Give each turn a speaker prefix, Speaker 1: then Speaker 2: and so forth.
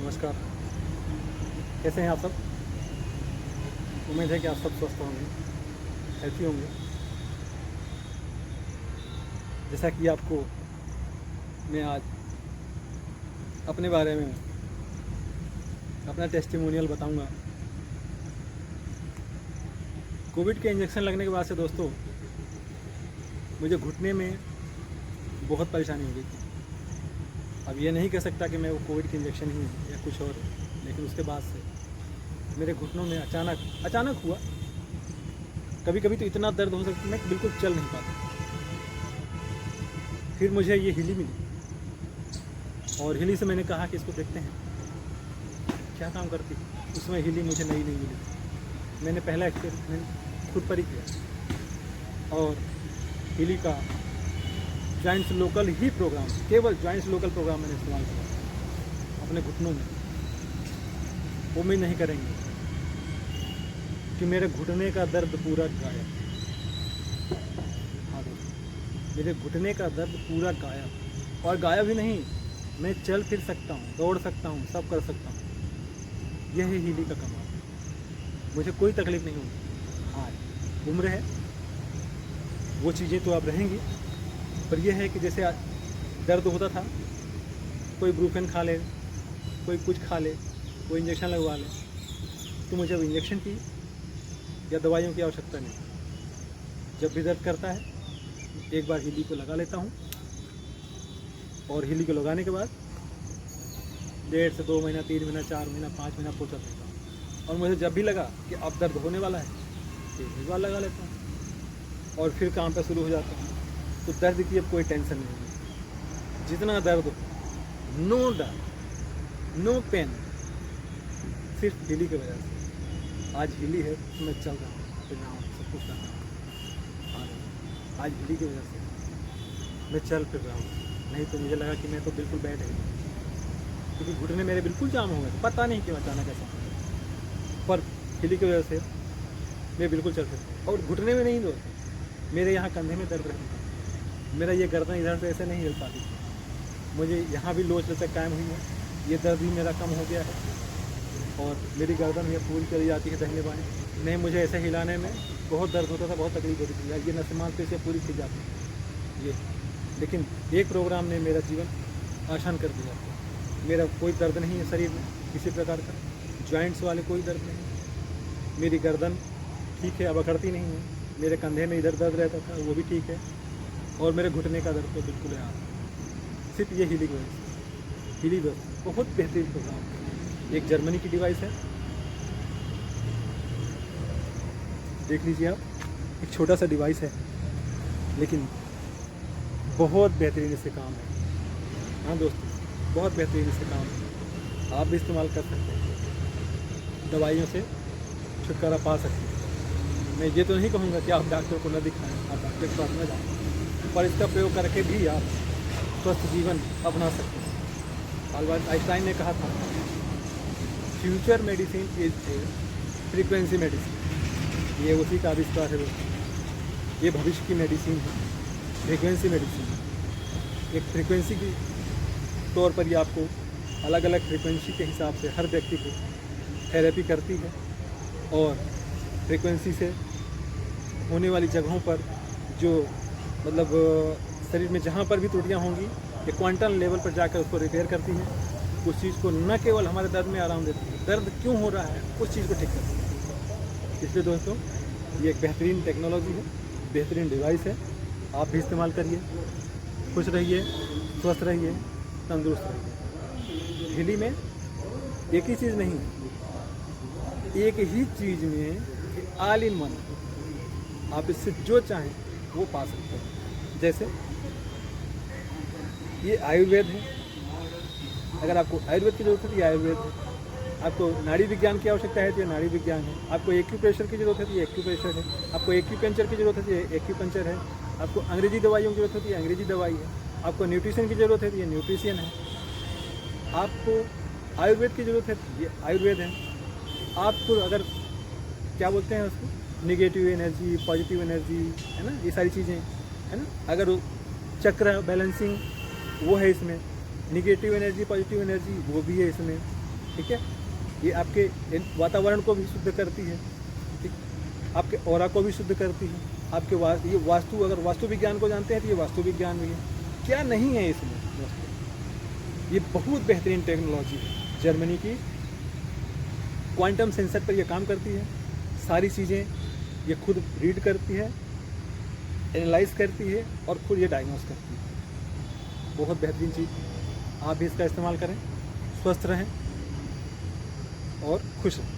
Speaker 1: नमस्कार। कैसे हैं आप सब? उम्मीद है कि आप सब स्वस्थ होंगे, हेल्थी होंगे। जैसा कि आपको मैं आज अपने बारे में अपना टेस्टिमोनियल बताऊंगा। कोविड के इंजेक्शन लगने के बाद से दोस्तों मुझे घुटने में बहुत परेशानी हो गई थी। अब ये नहीं कह सकता कि मैं वो कोविड के इंजेक्शन ही है या कुछ और है, लेकिन उसके बाद से मेरे घुटनों में अचानक हुआ। कभी कभी तो इतना दर्द हो सकता मैं बिल्कुल चल नहीं पाता। फिर मुझे ये हिली मिली और हिली से मैंने कहा कि इसको देखते हैं क्या काम करती। उसमें हिली मुझे नई नहीं मिली। मैंने पहला एक्सपेरिमेंट खुद पर ही किया और हिली का जॉइंट्स लोकल ही प्रोग्राम, केवल जॉइंट्स लोकल प्रोग्राम मैंने इस्तेमाल किया अपने घुटनों में। उम्मीद नहीं करेंगे कि मेरे घुटने का दर्द पूरा गायब। हाँ दोस्तों, मेरे घुटने का दर्द पूरा गायब। और गायब ही नहीं, मैं चल फिर सकता हूँ, दौड़ सकता हूँ, सब कर सकता हूँ। यह है हीली का कमाल। मुझे कोई तकलीफ नहीं होगी। हाँ, उम्र है, वो चीज़ें तो अब रहेंगी, पर यह है कि जैसे दर्द होता था, कोई ब्रूफेन खा ले, कोई कुछ खा ले, कोई इंजेक्शन लगवा ले, तो मुझे अब इंजेक्शन की या दवाइयों की आवश्यकता नहीं। जब भी दर्द करता है एक बार हीली को लगा लेता हूँ और हीली को लगाने के बाद 1.5 से 2 महीना, 3 महीना, 4 महीना, 5 महीना पोछा देता हूँ। और मुझे जब भी लगा कि अब दर्द होने वाला है एक बार लगा लेता हूँ और फिर काम पर शुरू हो जाता हूँ। तो दर्द की अब कोई टेंशन नहीं है। जितना दर्द हो, नो डर, नो पेन, सिर्फ हिली की वजह से। आज हिली है तो मैं चल रहा हूँ, फिर रहा हूँ, सब कुछ कर रहा हूँ। आज हिली की वजह से मैं चल फिर रहा हूँ। नहीं तो मुझे लगा कि मैं तो बिल्कुल बैठ गई, क्योंकि घुटने मेरे बिल्कुल जाम हो गए। पता नहीं क्यों अचानक ऐसा, पर हिली की वजह से मैं बिल्कुल चल सकता। और घुटने में नहीं दोस्त, मेरे यहाँ कंधे में दर्द रहता था। मेरा ये गर्दन इधर से ऐसे नहीं हिल पाती थी। मुझे यहाँ भी लोच लचक कायम हुई है। ये दर्द भी मेरा कम हो गया है और मेरी गर्दन ये पूरी चली जाती है दाहिने बाएं। नहीं, मुझे ऐसे हिलाने में बहुत दर्द होता था, बहुत तकलीफ होती थी। ये नसें मांसपेशियाँ पूरी खिंच जाती है ये। लेकिन एक प्रोग्राम ने मेरा जीवन आसान कर दिया। मेरा कोई दर्द नहीं है शरीर में किसी प्रकार का, जॉइंट्स वाले कोई दर्द नहीं। मेरी गर्दन ठीक है, अब अकड़ती नहीं है। मेरे कंधे में इधर दर्द रहता था, वो भी ठीक है। और मेरे घुटने का दर्द तो बिल्कुल है। सिर्फ ये हीली की वजह से। हीली बहुत बेहतरीन प्रोग्राम है। एक जर्मनी की डिवाइस है, देख लीजिए आप। एक छोटा सा डिवाइस है लेकिन बहुत बेहतरीन इससे काम है। हाँ दोस्तों, बहुत बेहतरीन इससे काम है। आप भी इस्तेमाल कर सकते हैं, दवाइयों से छुटकारा पा सकते हैं। मैं ये तो नहीं कहूँगा कि आप डॉक्टर को न दिखाएं, आप डॉक्टर के पास न जाएं, पर इसका प्रयोग करके भी आप स्वस्थ जीवन अपना सकते हैं। अल्बर्ट आइंस्टाइन ने कहा था, future medicine is a frequency medicine. ये उसी का आविष्कार है दोस्तों। ये भविष्य की मेडिसिन है, फ्रीक्वेंसी मेडिसिन। एक फ्रीक्वेंसी की तौर पर ये आपको अलग अलग फ्रीक्वेंसी के हिसाब से हर व्यक्ति को थेरेपी करती है और फ्रीक्वेंसी से होने वाली जगहों पर जो मतलब शरीर में जहाँ पर भी त्रुटियाँ होंगी, ये क्वांटम लेवल पर जाकर उसको रिपेयर करती है। उस चीज़ को न केवल हमारे दर्द में आराम देती है, दर्द क्यों हो रहा है उस चीज़ को ठीक करती है। इसलिए दोस्तों ये एक बेहतरीन टेक्नोलॉजी है, बेहतरीन डिवाइस है। आप भी इस्तेमाल करिए। खुश रहिए, स्वस्थ रहिए, तंदुरुस्त रहिए। हिली में एक ही चीज़ नहीं, एक ही चीज़ में ऑल इन वन। आप इससे जो चाहें वो पा सकते हैं। जैसे ये आयुर्वेद है, अगर आपको आयुर्वेद की ज़रूरत है तो ये आयुर्वेद है। आपको नाड़ी विज्ञान की आवश्यकता है तो ये नाड़ी विज्ञान है। आपको एक्यूप्रेशर की ज़रूरत है तो ये एक्यूप्रेशर है। आपको एक्यूपंक्चर की ज़रूरत है तो ये एक्यूपंक्चर है। आपको अंग्रेजी दवाइयों की ज़रूरत है तो ये अंग्रेजी दवाई है। आपको न्यूट्रिशन की ज़रूरत है तो ये न्यूट्रिशन है। आपको आयुर्वेद की ज़रूरत है तो ये आयुर्वेद है। आपको अगर क्या बोलते हैं उसको, निगेटिव एनर्जी, पॉजिटिव एनर्जी, है ना, ये सारी चीज़ें, है ना। अगर चक्र बैलेंसिंग वो है इसमें, निगेटिव एनर्जी, पॉजिटिव एनर्जी वो भी है इसमें। ठीक है। ये आपके वातावरण को भी शुद्ध करती है, ठीक, आपके ऑरा को भी शुद्ध करती है। आपके ये वास्तु, अगर वास्तु विज्ञान को जानते हैं तो ये वास्तु विज्ञान भी है। क्या नहीं है इसमें दोस्तों, ये बहुत बेहतरीन टेक्नोलॉजी है जर्मनी की। क्वांटम सेंसर पर ये काम करती है, सारी चीज़ें ये खुद रीड करती है, एनालाइज करती है और खुद ये डायग्नोस करती है। बहुत बेहतरीन चीज़, आप भी इसका इस्तेमाल करें, स्वस्थ रहें और खुश रहें।